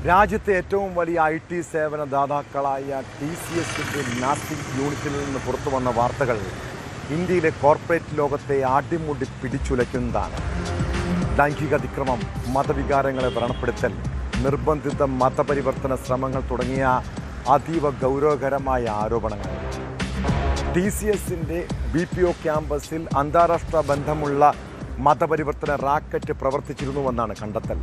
രാജ്യത്തെ ഏറ്റവും വലിയ IT സേവന ദാതാക്കളായ TCSന്റെ നാസിക് യൂണിറ്റിൽ നിന്ന് പുറത്തു വന്ന വാർത്തകൾ ഇന്ത്യയിലെ കോർപ്പറേറ്റ് ലോകത്തെ ആട്ടിമുടി പിടിച്ചുലയ്ക്കുന്നതാണ്. ലൈംഗിക അതിക്രമം, മതവികാരങ്ങളെ വ്രണപ്പെടുത്തൽ, നിർബന്ധിത മതപരിവർത്തന ശ്രമങ്ങൾ തുടങ്ങിയ അതീവ ഗൗരവകരമായ ആരോപണങ്ങൾ. TCSന്റെ BPO ക്യാമ്പസിൽ അന്താരാഷ്ട്ര ബന്ധമുള്ള മതപരിവർത്തന റാക്കറ്റ് പ്രവർത്തിച്ചിരുന്നുവെന്നാണ് കണ്ടെത്തൽ.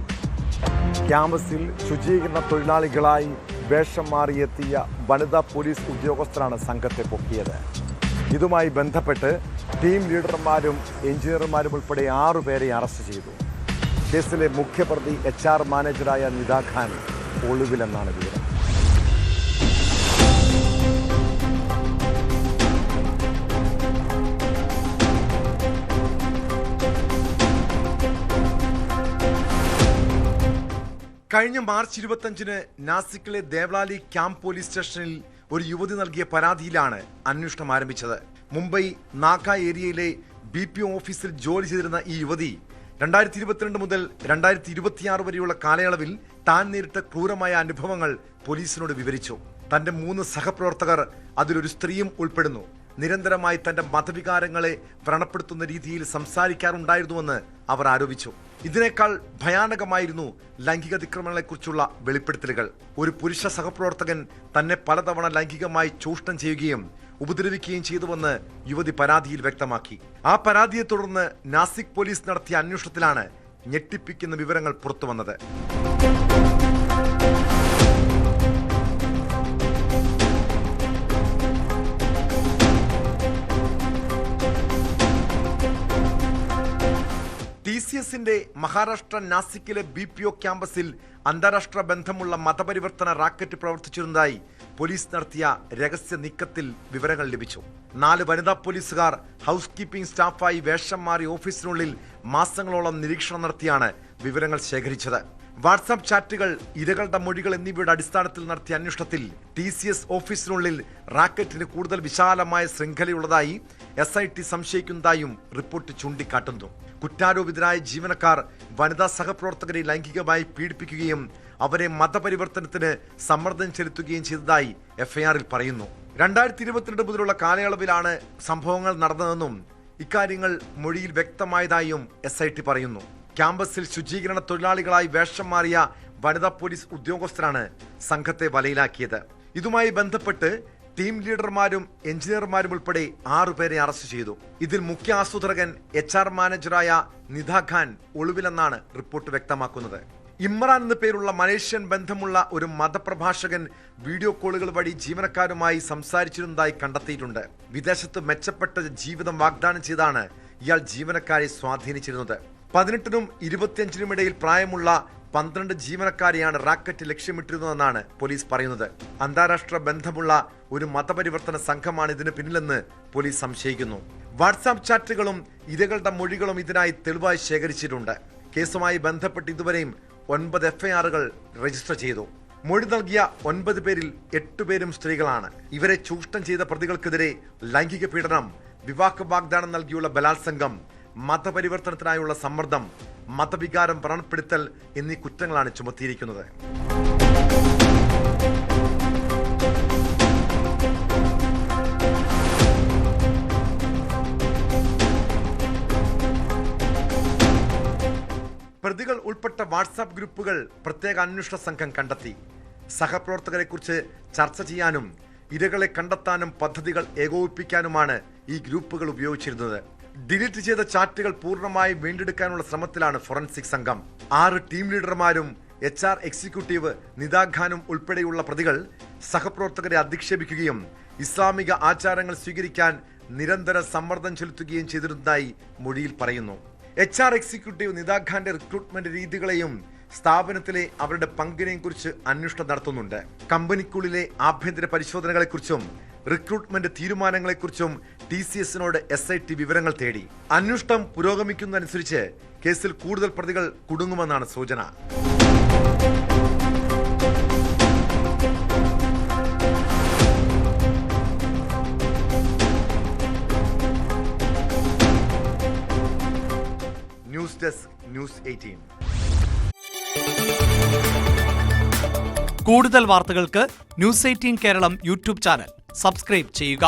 ക്യാമ്പസിൽ ശുചീകരണ തൊഴിലാളികളായി വേഷം മാറിയെത്തിയ വനിതാ പോലീസ് ഉദ്യോഗസ്ഥരാണ് സംഘത്തെ പൊക്കിയത്. ഇതുമായി ബന്ധപ്പെട്ട് ടീം ലീഡർമാരും എഞ്ചിനീയർമാരും ഉൾപ്പെടെ 6 പേരെ അറസ്റ്റ് ചെയ്തു. കേസിലെ മുഖ്യപ്രതി HR മാനേജറായ നിദാ ഖാൻ ഒളിവിലെന്നാണ് വിവരം. കഴിഞ്ഞ മാർച്ച് 25-ന് നാസിക്കിലെ ദേവ്ലാലി ക്യാമ്പ് പോലീസ് സ്റ്റേഷനിൽ ഒരു യുവതി നൽകിയ പരാതിയിലാണ് അന്വേഷണം ആരംഭിച്ചത്. മുംബൈ നാഗ ഏരിയയിലെ BPO ഓഫീസിൽ ജോലി ചെയ്തിരുന്ന ഈ യുവതി 2022 മുതൽ 2026 വരെയുള്ള കാലയളവിൽ താൻ നേരിട്ട ക്രൂരമായ അനുഭവങ്ങൾ പോലീസിനോട് വിവരിച്ചു. തന്റെ 3 സഹപ്രവർത്തകർ, അതിലൊരു സ്ത്രീയും ഉൾപ്പെടുന്നു, നിരന്തരമായി തന്റെ മതവികാരങ്ങളെ വ്രണപ്പെടുത്തുന്ന രീതിയിൽ സംസാരിക്കാറുണ്ടായിരുന്നുവെന്ന് അവർ ആരോപിച്ചു. ഇതിനേക്കാൾ ഭയാനകമായിരുന്നു ലൈംഗിക അതിക്രമങ്ങളെക്കുറിച്ചുള്ള വെളിപ്പെടുത്തലുകൾ. ഒരു പുരുഷ സഹപ്രവർത്തകൻ തന്നെ പലതവണ ലൈംഗികമായി ചൂഷണം ചെയ്യുകയും ഉപദ്രവിക്കുകയും ചെയ്തുവെന്ന് യുവതി പരാതിയിൽ വ്യക്തമാക്കി. ആ പരാതിയെ തുടർന്ന് നാസിക് പോലീസ് നടത്തിയ അന്വേഷണത്തിലാണ് ഞെട്ടിപ്പിക്കുന്ന വിവരങ്ങൾ പുറത്തുവന്നത്. TCSന്റെ മഹാരാഷ്ട്ര നാസിക്കിലെ BPO ക്യാമ്പസിൽ അന്താരാഷ്ട്ര ബന്ധമുള്ള മതപരിവർത്തന റാക്കറ്റ് പ്രവർത്തിച്ചിരുന്നതായി പോലീസ് നടത്തിയ രഹസ്യ നീക്കത്തിൽ വിവരങ്ങൾ ലഭിച്ചു. 4 വനിതാ പോലീസുകാർ ഹൗസ് കീപ്പിംഗ് സ്റ്റാഫായി വേഷം മാറി ഓഫീസിനുള്ളിൽ മാസങ്ങളോളം നിരീക്ഷണം നടത്തിയാണ് വിവരങ്ങൾ ശേഖരിച്ചത്. വാട്സാപ്പ് ചാറ്റുകൾ, ഇരകളുടെ മൊഴികൾ എന്നിവയുടെ അടിസ്ഥാനത്തിൽ നടത്തിയ അന്വേഷണത്തിൽ TCS ഓഫീസിനുള്ളിൽ റാക്കറ്റിന് കൂടുതൽ വിശാലമായ ശൃംഖലയുള്ളതായി SIT സംശയിക്കുന്നതായും റിപ്പോർട്ട് ചൂണ്ടിക്കാട്ടുന്നു. കുറ്റാരോപിതരായ ജീവനക്കാർ വനിതാ സഹപ്രവർത്തകരെ ലൈംഗികമായി പീഡിപ്പിക്കുകയും അവരെ മതപരിവർത്തനത്തിന് സമ്മർദ്ദം ചെലുത്തുകയും ചെയ്തതായി FIRൽ പറയുന്നു. 2022 മുതലുള്ള കാലയളവിലാണ് സംഭവങ്ങൾ നടന്നതെന്നും ഇക്കാര്യങ്ങൾ മൊഴിയിൽ വ്യക്തമായതായും SIT പറയുന്നു. ക്യാമ്പസിൽ ശുചീകരണ തൊഴിലാളികളായി വേഷം മാറിയ വനിതാ പോലീസ് ഉദ്യോഗസ്ഥരാണ് സംഘത്തെ വലയിലാക്കിയത്. ഇതുമായി ബന്ധപ്പെട്ട് ടീം ലീഡർമാരും എഞ്ചിനീയർമാരും ഉൾപ്പെടെ 6 പേരെ അറസ്റ്റ് ചെയ്തു. ഇതിൽ മുഖ്യ ആസൂത്രകൻ HR മാനേജറായ നിദാ ഖാൻ ഒളിവിലെന്നാണ് റിപ്പോർട്ട് വ്യക്തമാക്കുന്നത്. ഇമ്രാൻ എന്ന പേരുള്ള മലേഷ്യൻ ബന്ധമുള്ള ഒരു മതപ്രഭാഷകൻ വീഡിയോ കോളുകൾ വഴി ജീവനക്കാരുമായി സംസാരിച്ചിരുന്നതായി കണ്ടെത്തിയിട്ടുണ്ട്. വിദേശത്ത് മെച്ചപ്പെട്ട ജീവിതം വാഗ്ദാനം ചെയ്താണ് ഇയാൾ ജീവനക്കാരെ സ്വാധീനിച്ചിരുന്നത്. 18-നും 25-നും ഇടയിൽ പ്രായമുള്ള 12 ജീവനക്കാരെയാണ് റാക്കറ്റ് ലക്ഷ്യമിട്ടിരുന്നതെന്നാണ് പോലീസ് പറയുന്നത്. അന്താരാഷ്ട്ര ബന്ധമുള്ള ഒരു മതപരിവർത്തന സംഘമാണ് ഇതിന് പിന്നിലെന്ന് പോലീസ് സംശയിക്കുന്നു. വാട്സാപ്പ് ചാറ്റുകളും ഇരകളുടെ മൊഴികളും ഇതിനായി തെളിവായി ശേഖരിച്ചിട്ടുണ്ട്. കേസുമായി ബന്ധപ്പെട്ട് ഇതുവരെയും 9 FIRകൾ രജിസ്റ്റർ ചെയ്തു. മൊഴി നൽകിയ 9 പേരിൽ 8 പേരും സ്ത്രീകളാണ്. ഇവരെ ചൂഷണം ചെയ്ത പ്രതികൾക്കെതിരെ ലൈംഗിക പീഡനം, വിവാഹ വാഗ്ദാനം നൽകിയുള്ള ബലാത്സംഗം, മതപരിവർത്തനത്തിനായുള്ള സമ്മർദ്ദം, മതവികാരം വ്രണപ്പെടുത്തൽ എന്നീ കുറ്റങ്ങളാണ് ചുമത്തിയിരിക്കുന്നത്. പ്രതികൾ ഉൾപ്പെട്ട വാട്സാപ്പ് ഗ്രൂപ്പുകൾ പ്രത്യേക അന്വേഷണ സംഘം കണ്ടെത്തി. സഹപ്രവർത്തകരെക്കുറിച്ച് ചർച്ച ചെയ്യാനും ഇരകളെ കണ്ടെത്താനും പദ്ധതികൾ ഏകോപിപ്പിക്കാനുമാണ് ഈ ഗ്രൂപ്പുകൾ ഉപയോഗിച്ചിരുന്നത്. ഡിലീറ്റ് ചെയ്ത ചാറ്റുകൾ പൂർണ്ണമായി വീണ്ടെടുക്കാനുള്ള ശ്രമത്തിലാണ് ഫോറൻസിക് സംഘം. 6 ടീം ലീഡർമാരും HR എക്സിക്യൂട്ടീവ് നിദാ ഖാനും ഉൾപ്പെടെയുള്ള പ്രതികൾ സഹപ്രവർത്തകരെ അധിക്ഷേപിക്കുകയും ഇസ്ലാമിക ആചാരങ്ങൾ സ്വീകരിക്കാൻ നിരന്തരം സമ്മർദ്ദം ചെലുത്തുകയും ചെയ്തിരുന്നതായി മൊഴിയിൽ പറയുന്നു. HR എക്സിക്യൂട്ടീവ് നിദാ ഖാന്റെ റിക്രൂട്ട്മെന്റ് രീതികളെയും സ്ഥാപനത്തിലെ അവരുടെ പങ്കിനെയും കുറിച്ച് അന്വേഷണം നടത്തുന്നുണ്ട്. കമ്പനിക്കുള്ളിലെ ആഭ്യന്തര പരിശോധനകളെക്കുറിച്ചും റിക്രൂട്ട്മെന്റ് തീരുമാനങ്ങളെക്കുറിച്ചും TCSനോട് SIT വിവരങ്ങൾ തേടി. അന്വേഷണം പുരോഗമിക്കുന്നതനുസരിച്ച് കേസിൽ കൂടുതൽ പ്രതികൾ കുടുങ്ങുമെന്നാണ് സൂചന. News desk, News 18. കൂടുതൽ വാർത്തകൾക്ക് news 18 Keralam YouTube channel subscribe ചെയ്യുക.